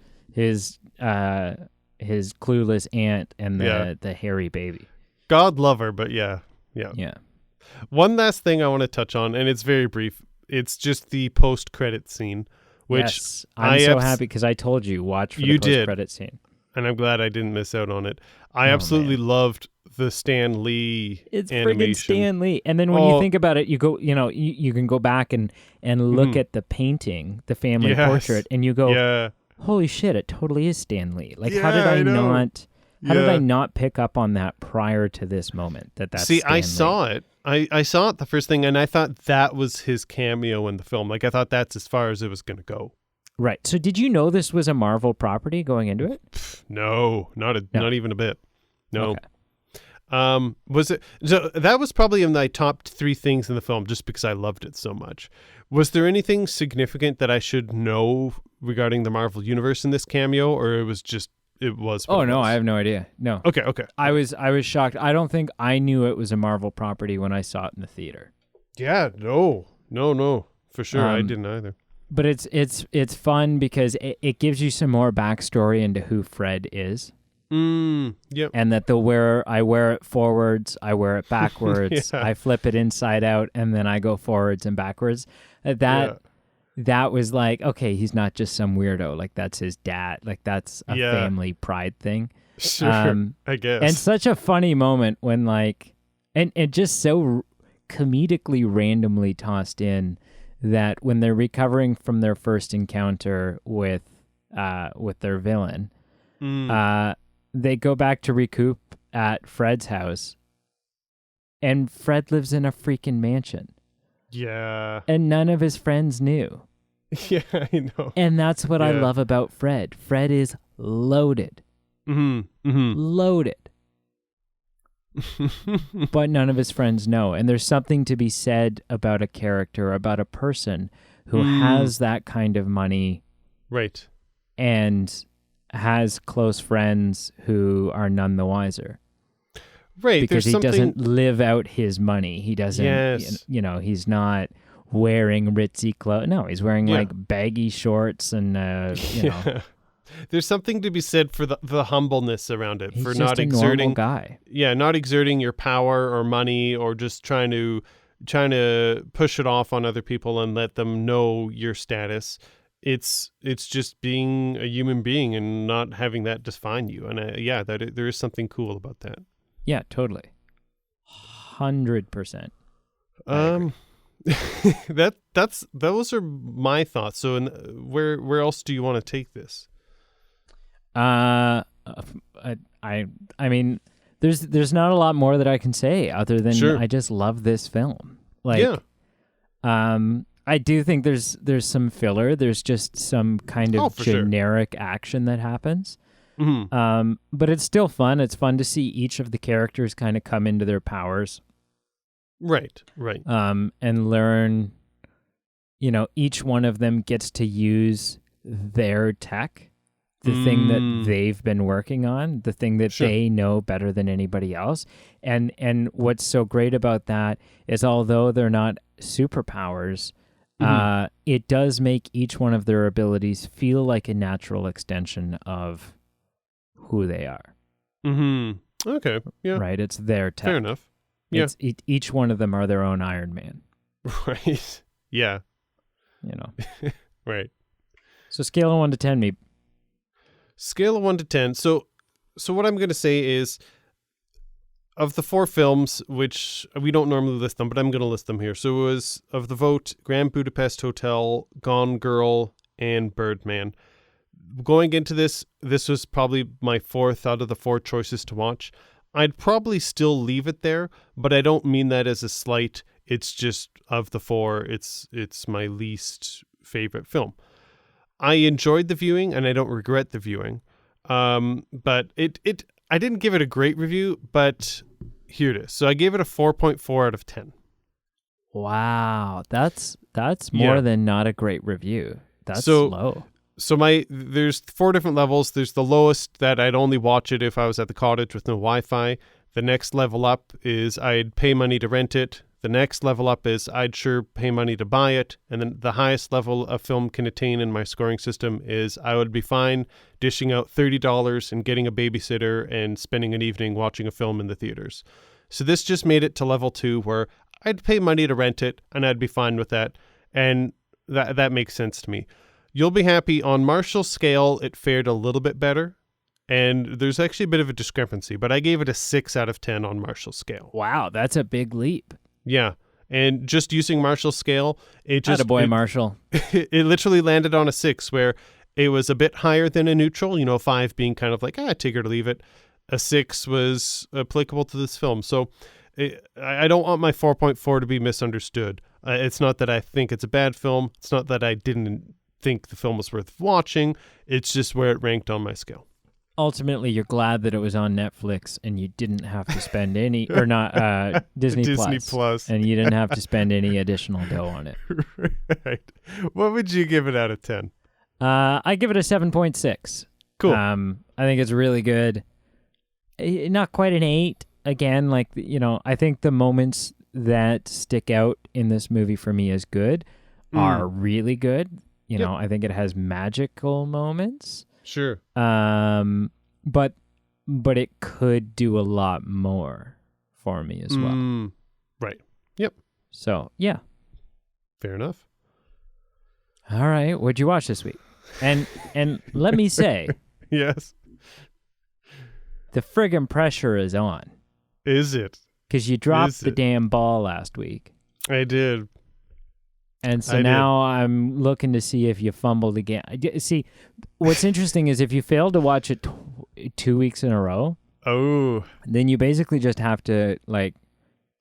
clueless aunt and the hairy baby. God love her, but yeah. One last thing I want to touch on, and it's very brief. It's just the post-credit scene, which yes, I'm so happy because I told you watch for the post-credit scene, and I'm glad I didn't miss out on it. I absolutely loved the Stan Lee animation. Friggin' Stan Lee. And then when you think about it, you go, you can go back and look at the painting, the family portrait, and you go, holy shit, it totally is Stan Lee. Like, how did I not? How did I not pick up on that prior to this moment? That's See, Stan I Lee? saw it. I saw it the first thing, and I thought that was his cameo in the film. Like, I thought that's as far as it was going to go. Right. So did you know this was a Marvel property going into it? No, not even a bit. No. Okay. Was it? So that was probably in my top 3 things in the film, just because I loved it so much. Was there anything significant that I should know regarding the Marvel Universe in this cameo, or it was just it was? Oh no, I have no idea. No. Okay. I was shocked. I don't think I knew it was a Marvel property when I saw it in the theater. Yeah. No. For sure, I didn't either. But it's fun because it gives you some more backstory into who Fred is. Yep. And that I wear it forwards, I wear it backwards, I flip it inside out, and then I go forwards and backwards. That was like, okay, he's not just some weirdo. Like, that's his dad. Like, that's a family pride thing. Sure, I guess. And such a funny moment when, like, and just so comedically randomly tossed in that when they're recovering from their first encounter with their villain, they go back to recoup at Fred's house, and Fred lives in a freaking mansion. Yeah. And none of his friends knew. Yeah, I know. And that's what I love about Fred. Fred is loaded. Loaded. But none of his friends know. And there's something to be said about a character, about a person who has that kind of money. Right. And has close friends who are none the wiser. Right. Because he doesn't live out his money. He doesn't, he's not wearing ritzy clothes. No, he's wearing like baggy shorts and, There's something to be said for the humbleness around it. He's for just not a exerting normal guy. Yeah, not exerting your power or money, or just trying to push it off on other people and let them know your status. It's just being a human being and not having that define you. And there is something cool about that. Yeah, totally. 100%. Those are my thoughts. So where else do you want to take this? I mean, there's not a lot more that I can say other than I just love this film. Like, I do think there's some filler. There's just some kind of generic action that happens. Mm-hmm. But it's still fun. It's fun to see each of the characters kind of come into their powers. Right. And learn, each one of them gets to use their tech, the thing that they've been working on, the thing that they know better than anybody else. And what's so great about that is although they're not superpowers, it does make each one of their abilities feel like a natural extension of who they are. Mm-hmm. Okay. Yeah. Right. It's their tech. Fair enough. Yeah. Each one of them are their own Iron Man. Right. Yeah. Right. So scale of 1 to 10, me. Scale of 1 to 10. So what I'm going to say is, of the 4 films, which we don't normally list them, but I'm going to list them here. So it was, of the vote, Grand Budapest Hotel, Gone Girl, and Birdman. Going into this was probably my 4th out of the 4 choices to watch. I'd probably still leave it there, but I don't mean that as a slight. It's just, of the 4, it's my least favorite film. I enjoyed the viewing, and I don't regret the viewing. But I didn't give it a great review, but here it is. So I gave it a 4.4 out of 10. Wow, that's more than not a great review. That's low. So there's 4 different levels. There's the lowest that I'd only watch it if I was at the cottage with no Wi-Fi. The next level up is I'd pay money to rent it. The next level up is I'd sure pay money to buy it. And then the highest level a film can attain in my scoring system is I would be fine dishing out $30 and getting a babysitter and spending an evening watching a film in the theaters. So this just made it to level 2 where I'd pay money to rent it and I'd be fine with that. And that makes sense to me. You'll be happy on Marshall's scale, it fared a little bit better. And there's actually a bit of a discrepancy, but I gave it a 6 out of 10 on Marshall's scale. Wow, that's a big leap. Yeah. And just using Marshall's scale, Marshall. It literally landed on a 6 where it was a bit higher than a neutral, 5 being kind of like, take it or leave it. A 6 was applicable to this film. So I don't want my 4.4 to be misunderstood. It's not that I think it's a bad film. It's not that I didn't think the film was worth watching. It's just where it ranked on my scale. Ultimately, you're glad that it was on Netflix and you didn't have to spend any, or not, Disney Plus. And you didn't have to spend any additional dough on it. Right. What would you give it out of 10? I give it a 7.6. Cool. I think it's really good. Not quite an 8. Again, I think the moments that stick out in this movie for me as good are really good. I think it has magical moments. Sure. But it could do a lot more for me as well. Right. Yep. So, yeah. Fair enough. All right. What'd you watch this week? And let me say. Yes. The friggin' pressure is on. Is it? Because you dropped the damn ball last week. I did. And so now I'm looking to see if you fumbled again. See, what's interesting is if you fail to watch it 2 weeks in a row, then you basically just have to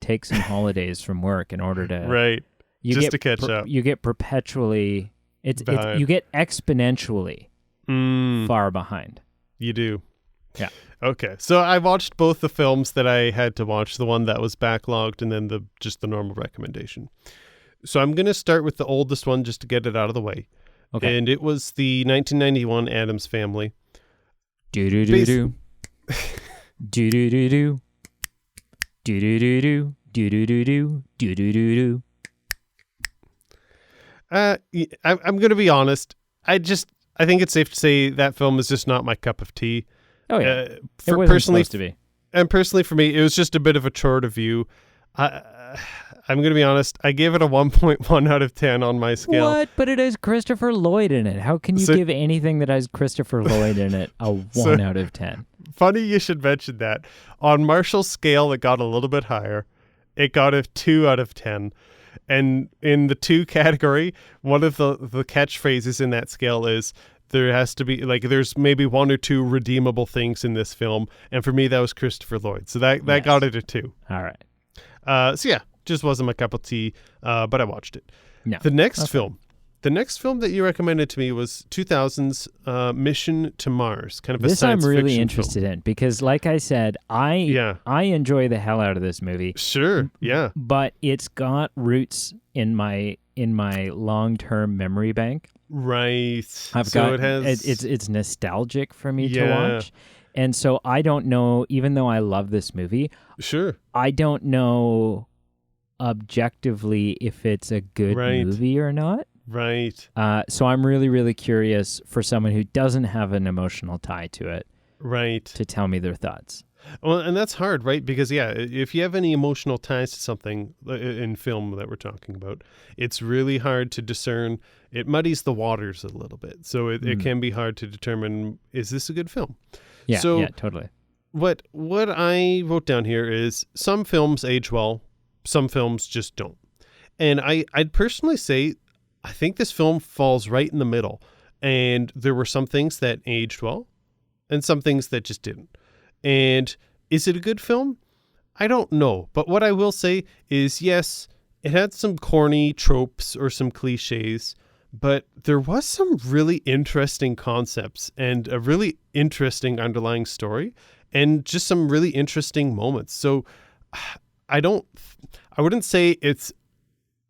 take some holidays from work in order to to catch up. You get perpetually you get exponentially far behind. You do. Yeah. Okay. So I watched both the films that I had to watch, the one that was backlogged and then the normal recommendation. So I'm going to start with the oldest one just to get it out of the way. Okay. And it was the 1991 Addams Family. Do-do-do-do. Do-do-do-do. Do-do-do-do. Do-do-do-do. Do-do-do-do. I'm going to be honest. I think it's safe to say that film is just not my cup of tea. Oh, yeah. It wasn't supposed to be. And personally for me, it was just a bit of a chore to view. I'm going to be honest. I gave it a 1.1 out of 10 on my scale. What? But it has Christopher Lloyd in it. How can you give anything that has Christopher Lloyd in it a 1 out of 10? Funny you should mention that. On Marshall's scale, it got a little bit higher. It got a 2 out of 10. And in the 2 category, one of the catchphrases in that scale is, there has to be, there's maybe 1 or 2 redeemable things in this film. And for me, that was Christopher Lloyd. So that got it a 2. All right. So yeah, Just wasn't my cup of tea, but I watched it. No. The next film that you recommended to me was 2000's Mission to Mars, kind of a this science I'm really fiction interested film. in because, like I said, I enjoy the hell out of this movie. Sure, yeah. But it's got roots in my long-term memory bank. Right. It's nostalgic for me to watch. And so I don't know, even though I love this movie, sure, I don't know objectively if it's a good movie or not. Right. So I'm really, really curious for someone who doesn't have an emotional tie to it, right, to tell me their thoughts. Well, and that's hard, right? Because if you have any emotional ties to something in film that we're talking about, it's really hard to discern. It muddies the waters a little bit, so it can be hard to determine, is this a good film? Yeah, so yeah, totally. What I wrote down here is some films age well, some films just don't, and I'd personally say I think this film falls right in the middle, and there were some things that aged well, and some things that just didn't. And is it a good film? I don't know. But what I will say is, yes, it had some corny tropes or some cliches, but there was some really interesting concepts and a really interesting underlying story and just some really interesting moments. So I wouldn't say it's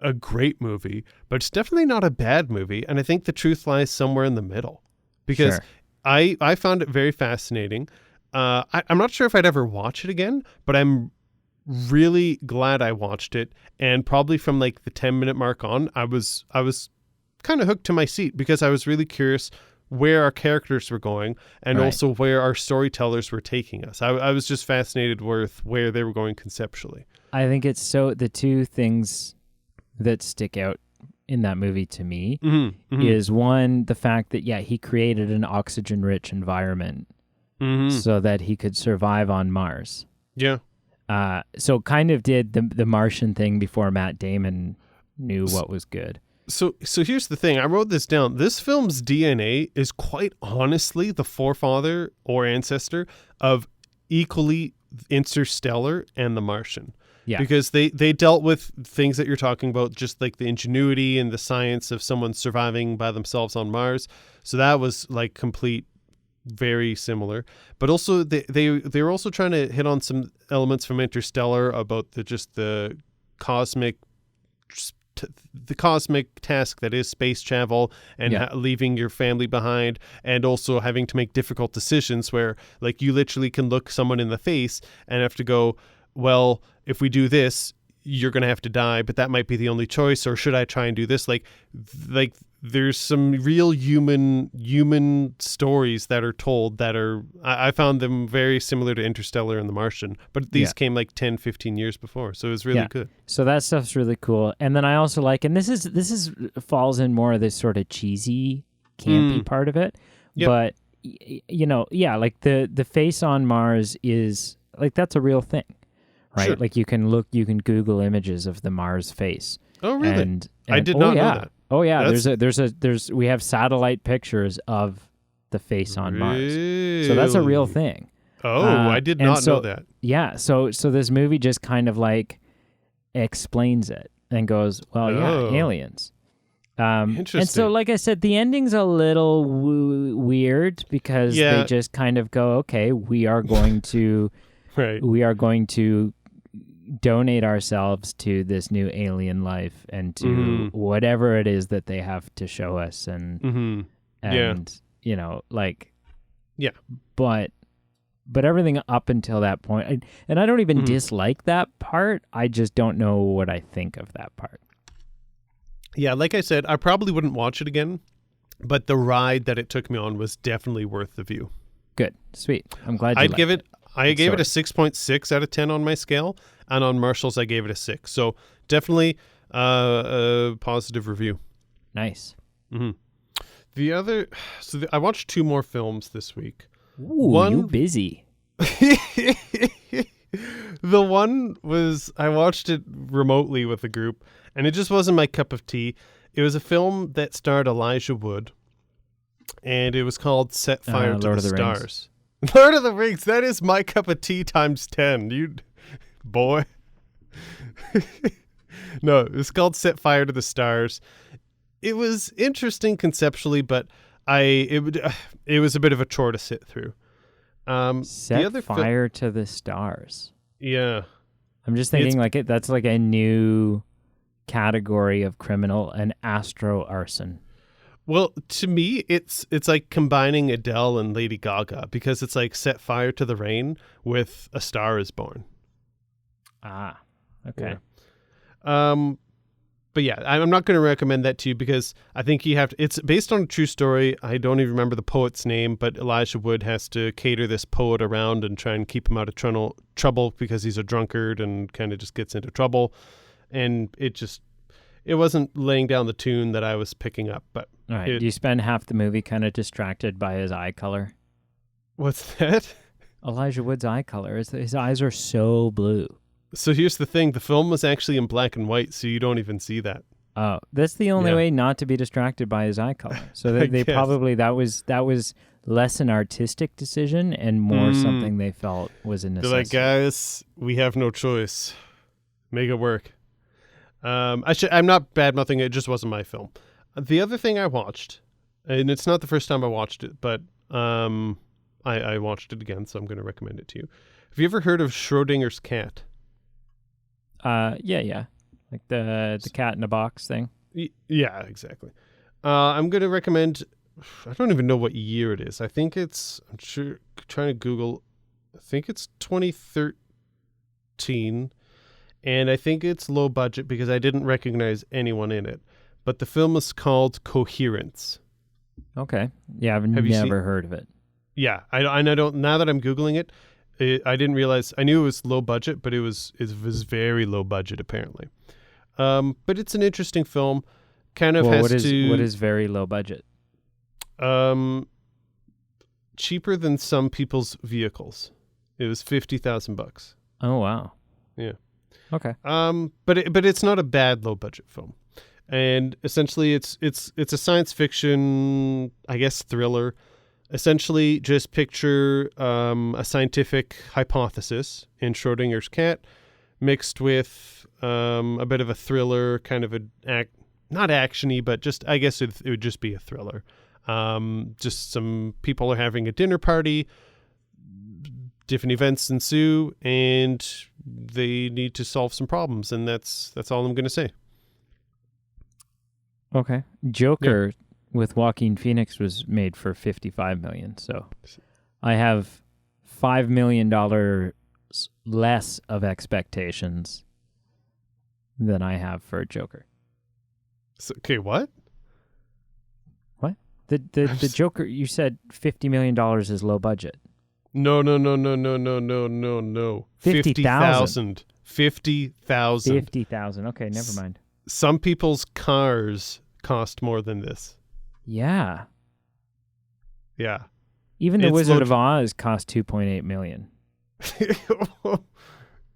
a great movie, but it's definitely not a bad movie. And I think the truth lies somewhere in the middle because I found it very fascinating. I'm not sure if I'd ever watch it again, but I'm really glad I watched it. And probably from like the 10-minute mark on, I was kind of hooked to my seat because I was really curious where our characters were going and also where our storytellers were taking us. I was just fascinated with where they were going conceptually. I think it's the two things that stick out in that movie to me is one, the fact that, he created an oxygen-rich environment so that he could survive on Mars. Yeah. So kind of did the Martian thing before Matt Damon knew what was good. So here's the thing. I wrote this down. This film's DNA is quite honestly the forefather or ancestor of equally Interstellar and The Martian. Yeah. Because they dealt with things that you're talking about, just like the ingenuity and the science of someone surviving by themselves on Mars. So that was like very similar. But also they were also trying to hit on some elements from Interstellar about the cosmic task that is space travel and leaving your family behind, and also having to make difficult decisions where like you literally can look someone in the face and have to go, well, if we do this, you're going to have to die, but that might be the only choice, or should I try and do this? Like there's some real human stories that are told that are, I found them very similar to Interstellar and The Martian, but these came like 10, 15 years before. So it was really good. So that stuff's really cool. And then I also like, and this is falls in more of this sort of cheesy, campy part of it. Yep. But, like the face on Mars is like, that's a real thing. Right, sure. Like you can Google images of the Mars face. Oh, really? And I did not know that. Oh, yeah. We have satellite pictures of the face on Mars, so that's a real thing. Oh, I did not know that. Yeah. So this movie just kind of like explains it and goes, well, aliens. Interesting. And so, like I said, the ending's a little weird because they just kind of go, okay, we are going to. Right. We are going to donate ourselves to this new alien life and to whatever it is that they have to show us, and but everything up until that point, and I don't even dislike that part. I just don't know what I think of that part. Yeah, like I said, I probably wouldn't watch it again, but the ride that it took me on was definitely worth the view. Good, sweet. I'm glad. I gave it a 6.6 out of 10 on my scale, and on Marshall's I gave it a 6. So definitely a positive review. Nice. I watched 2 more films this week. Ooh, you busy. The one was, I watched it remotely with a group, and it just wasn't my cup of tea. It was a film that starred Elijah Wood, and it was called Set Fire to the Stars. Lord of the Rings, that is my cup of tea times 10. You boy. No, it was called Set Fire to the Stars. It was interesting conceptually, but it was a bit of a chore to sit through. Set Fire to the Stars. Yeah. I'm just thinking that's like a new category of criminal, an astro arson. Well, to me, it's like combining Adele and Lady Gaga because it's like Set Fire to the Rain with A Star Is Born. Ah, okay. Yeah. But yeah, I'm not going to recommend that to you because I think you have to. It's based on a true story. I don't even remember the poet's name, but Elijah Wood has to cater this poet around and try and keep him out of trouble because he's a drunkard and kind of just gets into trouble. And it wasn't laying down the tune that I was picking up. But all right, do you spend half the movie kind of distracted by his eye color? What's that? Elijah Wood's eye color. His eyes are so blue. So here's the thing. The film was actually in black and white, so you don't even see that. Oh, that's the only way not to be distracted by his eye color. So they probably, that was less an artistic decision and more something they felt was a necessity. They're like, guys, we have no choice. Make it work. I'm not bad-mouthing it. It just wasn't my film. The other thing I watched, and it's not the first time I watched it, but I watched it again, so I'm going to recommend it to you. Have you ever heard of Schrodinger's cat? Yeah. Like the cat in a box thing. Yeah, exactly. I'm going to recommend, I don't even know what year it is. I'm trying to Google, I think it's 2013, and I think it's low budget because I didn't recognize anyone in it. But the film is called Coherence. Okay. Yeah, I've never heard of it. Yeah, I don't, now that I'm Googling it, I didn't realize. I knew it was low budget, but it was very low budget apparently. But it's an interesting film. Kind of what is very low budget? Cheaper than some people's vehicles. It was $50,000. Oh wow. Yeah. Okay. But it's not a bad low budget film, and essentially it's a science fiction, I guess, thriller. Essentially, just picture a scientific hypothesis in Schrodinger's cat mixed with a bit of a thriller, kind of not actiony, but just, I guess it would just be a thriller. Just some people are having a dinner party, different events ensue, and they need to solve some problems, and that's all I'm going to say. Okay. Joker with Joaquin Phoenix was made for $55 million, so I have $5 million less of expectations than I have for Joker. So, okay, what? What? The Joker, you said $50 million is low budget. No. 50,000. 50,000. 50,000. Okay, never mind. Some people's cars cost more than this. Yeah. Yeah. Even the Wizard of Oz cost $2.8 million.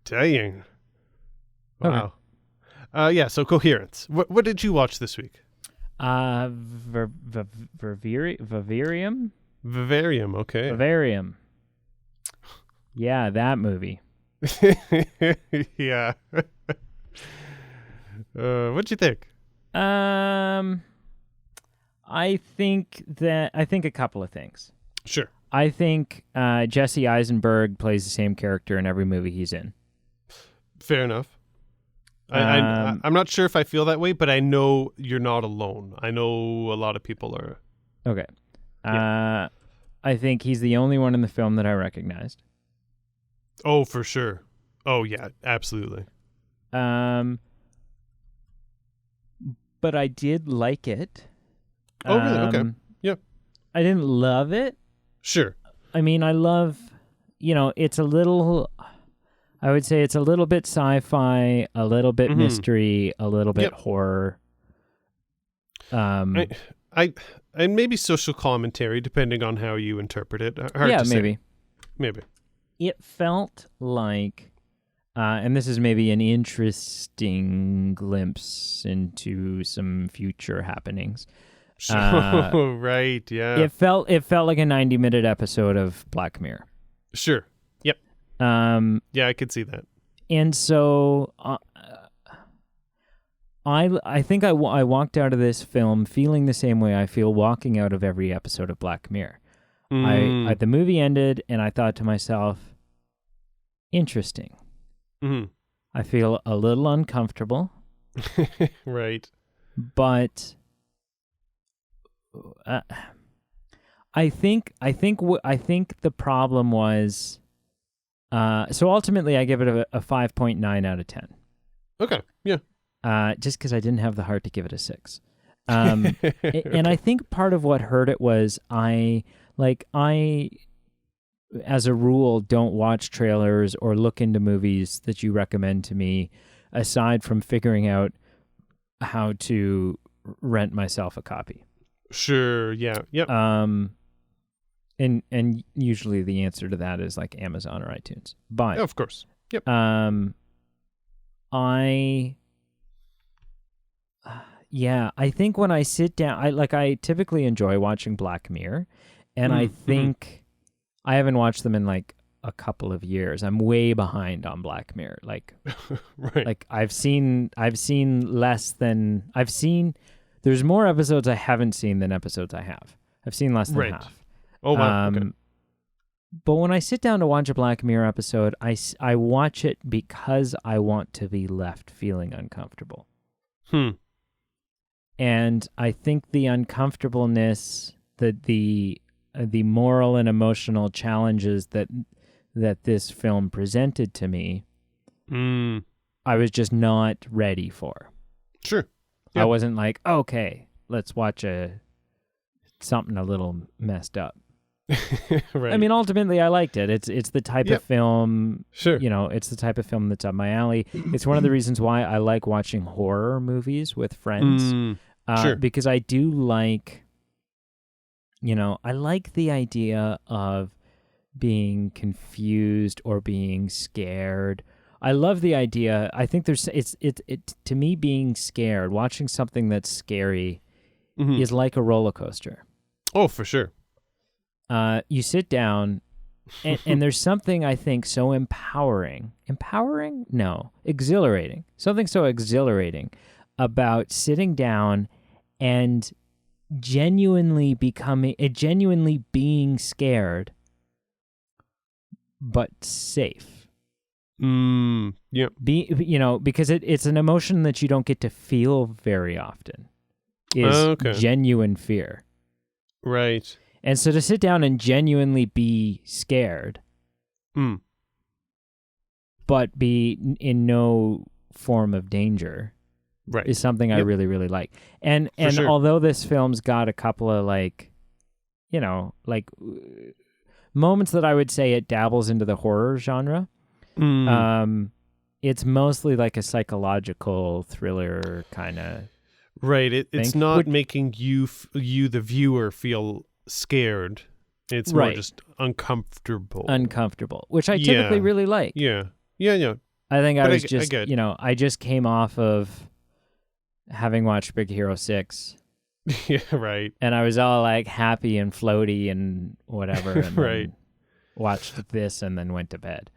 Dang. Wow. Okay. Yeah, so Coherence. What did you watch this week? Vivarium? Vivarium, okay. Vivarium. Yeah, that movie. Yeah. What'd you think? I think a couple of things. Sure. I think Jesse Eisenberg plays the same character in every movie he's in. Fair enough. I'm not sure if I feel that way, but I know you're not alone. I know a lot of people are. Okay. Yeah. I think he's the only one in the film that I recognized. Oh, for sure. Oh, yeah, absolutely. But I did like it. Oh, really? Okay. Yeah. I didn't love it. Sure. I mean, I love, it's a little, I would say it's a little bit sci-fi, a little bit mystery, a little bit horror. And maybe social commentary, depending on how you interpret it. Hard to maybe. say. Maybe. It felt like, and this is maybe an interesting glimpse into some future happenings. Right, yeah. It felt like a 90-minute episode of Black Mirror. Sure. Yep. Yeah, I could see that. And so I think I walked out of this film feeling the same way I feel walking out of every episode of Black Mirror. The movie ended, and I thought to myself, interesting. Mm-hmm. I feel a little uncomfortable. Right. But I think the problem was. So ultimately, I give it a 5.9 out of 10. Okay. Yeah. Just because I didn't have the heart to give it a 6. And I think part of what hurt it was I, as a rule, don't watch trailers or look into movies that you recommend to me, aside from figuring out how to rent myself a copy. Sure. Yeah. Yep. And usually the answer to that is like Amazon or iTunes. But of course. Yep. I think when I sit down, I typically enjoy watching Black Mirror, and I think I haven't watched them in like a couple of years. I'm way behind on Black Mirror. Right. Like I've seen there's more episodes I haven't seen than episodes I have. I've seen less than half. Oh, wow. Okay. But when I sit down to watch a Black Mirror episode, I watch it because I want to be left feeling uncomfortable. And I think the uncomfortableness, the moral and emotional challenges that this film presented to me, I was just not ready for. Sure. Yep. I wasn't like, okay, let's watch something a little messed up. Right. I mean, ultimately, I liked it. It's the type of film, sure. It's the type of film that's up my alley. It's one of the reasons why I like watching horror movies with friends. Sure. Because I do like, I like the idea of being confused or being scared. I love the idea. I think to me, being scared, watching something that's scary is like a roller coaster. Oh, for sure. You sit down, and there's something I think so exhilarating. Something so exhilarating about sitting down and genuinely being scared, but safe. Yeah. Because it's an emotion that you don't get to feel very often. Is genuine fear. Right. And so to sit down and genuinely be scared, but be in no form of danger, is something I really, really like. And sure. Although this film's got a couple of moments that I would say it dabbles into the horror genre, it's mostly like a psychological thriller kind of. Right. It's not making you the viewer feel scared. It's more just uncomfortable, which I typically really like. Yeah. I think I just came off of having watched Big Hero 6. Yeah, right. And I was all like happy and floaty and whatever, and right. Watched this and then went to bed.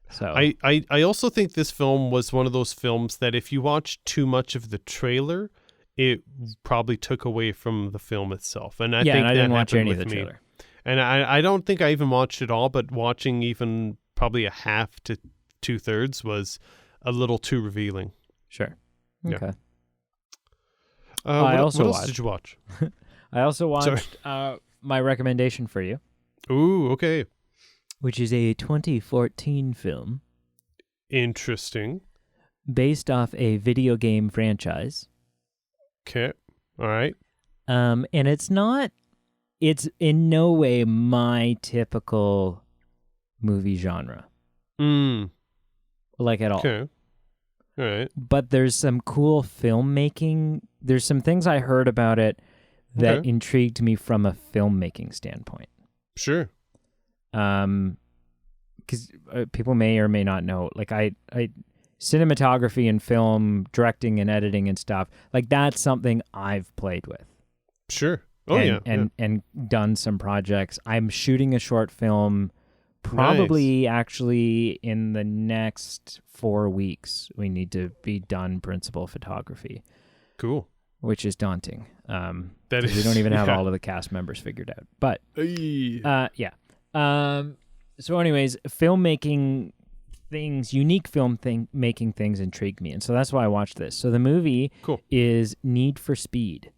So I also think this film was one of those films that if you watch too much of the trailer, it probably took away from the film itself. And I think I didn't watch any of the me. trailer. And I don't think I even watched it all, but watching even probably a half to 2/3 was a little too revealing. Sure. Okay. Yeah. What else did you watch? I also watched my recommendation for you. Ooh, okay. Which is a 2014 film. Interesting. Based off a video game franchise. Okay. All right. And it's in no way my typical movie genre. Like at all. Okay. All right. But there's some cool filmmaking. There's some things I heard about it that intrigued me from a filmmaking standpoint. Sure. Because people may or may not know, like I cinematography and film directing and editing and stuff, like that's something I've played with. Sure. And done some projects. I'm shooting a short film Probably actually in the next 4 weeks, we need to be done principal photography. Cool. Which is daunting. That is, we don't even have all of the cast members figured out. But yeah. So anyways, filmmaking things, unique making things intrigued me. And so that's why I watched this. So the movie is Need for Speed,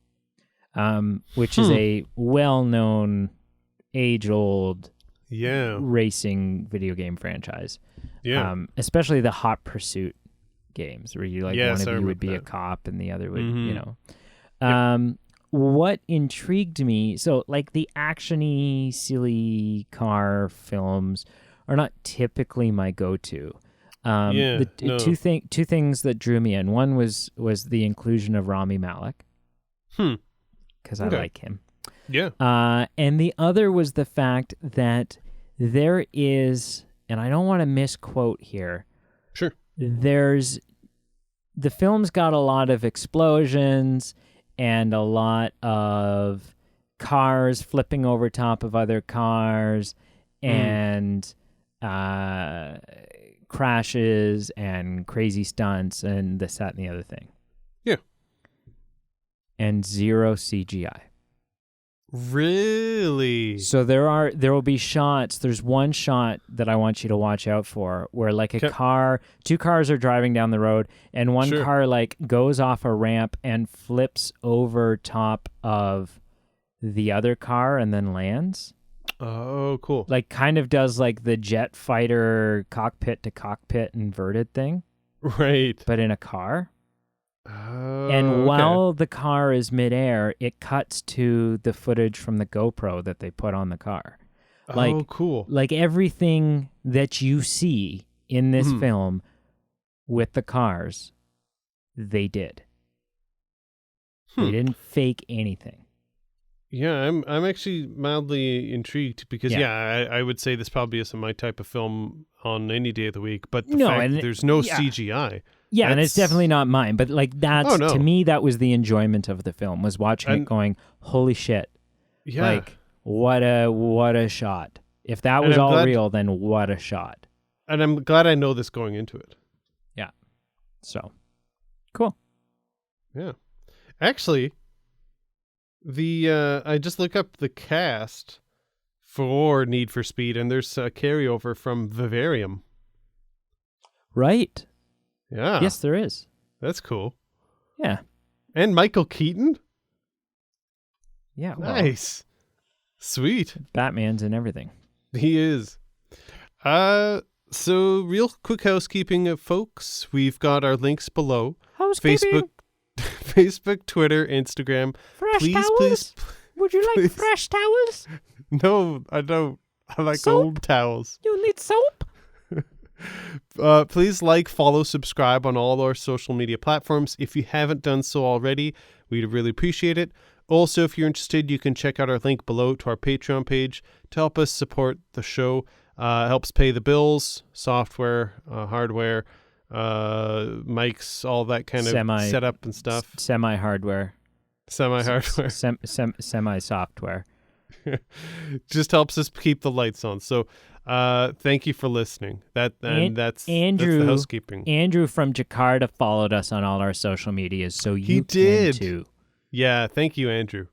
which is a well-known, age-old racing video game franchise. Yeah. Especially the Hot Pursuit games where you one of you would be a cop and the other would, you know. What intrigued me, so like the action-y, silly car films are not typically my go-to. Two things that drew me in. One was the inclusion of Rami Malek. Because I like him. Yeah. And the other was the fact that there is, and I don't want to misquote here. Sure. The film's got a lot of explosions and a lot of cars flipping over top of other cars and crashes and crazy stunts and this, that, and the other thing. Yeah. And zero CGI. Really? So there will be shots. There's one shot that I want you to watch out for where like two cars are driving down the road and one car like goes off a ramp and flips over top of the other car and then lands. Oh, cool. Like kind of does like the jet fighter cockpit to cockpit inverted thing. Right. But in a car. Oh, and while the car is midair, it cuts to the footage from the GoPro that they put on the car. Like, cool. Like everything that you see in this film with the cars, they did. They didn't fake anything. Yeah, I'm actually mildly intrigued because I would say this probably isn't my type of film on any day of the week, but the fact that there's no CGI. Yeah, and it's definitely not mine, but like that's to me that was the enjoyment of the film, was watching it going, holy shit. Yeah. Like what a shot. If that was all real, then what a shot. And I'm glad I know this going into it. Yeah. So, cool. Yeah. Actually, I just look up the cast for Need for Speed, and there's a carryover from Vivarium. Right. Yeah. Yes, there is. That's cool. Yeah. And Michael Keaton? Yeah. Well, nice. Sweet. Batman's and everything. He is. So real quick housekeeping, folks. We've got our links below. Housekeeping. Facebook, Twitter, Instagram. Fresh towels? Would you like fresh towels? No, I don't. I like soap? old towels. You need soap? Please follow, subscribe on all our social media platforms. If you haven't done so already, we'd really appreciate it. Also, if you're interested, you can check out our link below to our Patreon page to help us support the show. Helps pay the bills, software, hardware, mics, all that kind of setup and stuff. Semi-hardware. Semi-hardware. Semi-software. Just helps us keep the lights on. So thank you for listening. That's the housekeeping. Andrew from Jakarta followed us on all our social medias, so you can too. Yeah, thank you, Andrew.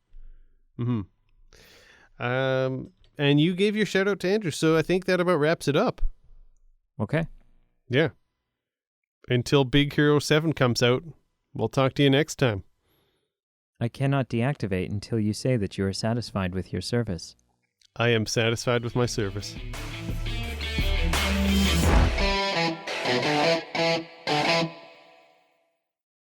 And you gave your shout out to Andrew, so I think that about wraps it up. Okay. Yeah. Until Big Hero 7 comes out, we'll talk to you next time. I cannot deactivate until you say that you are satisfied with your service. I am satisfied with my service.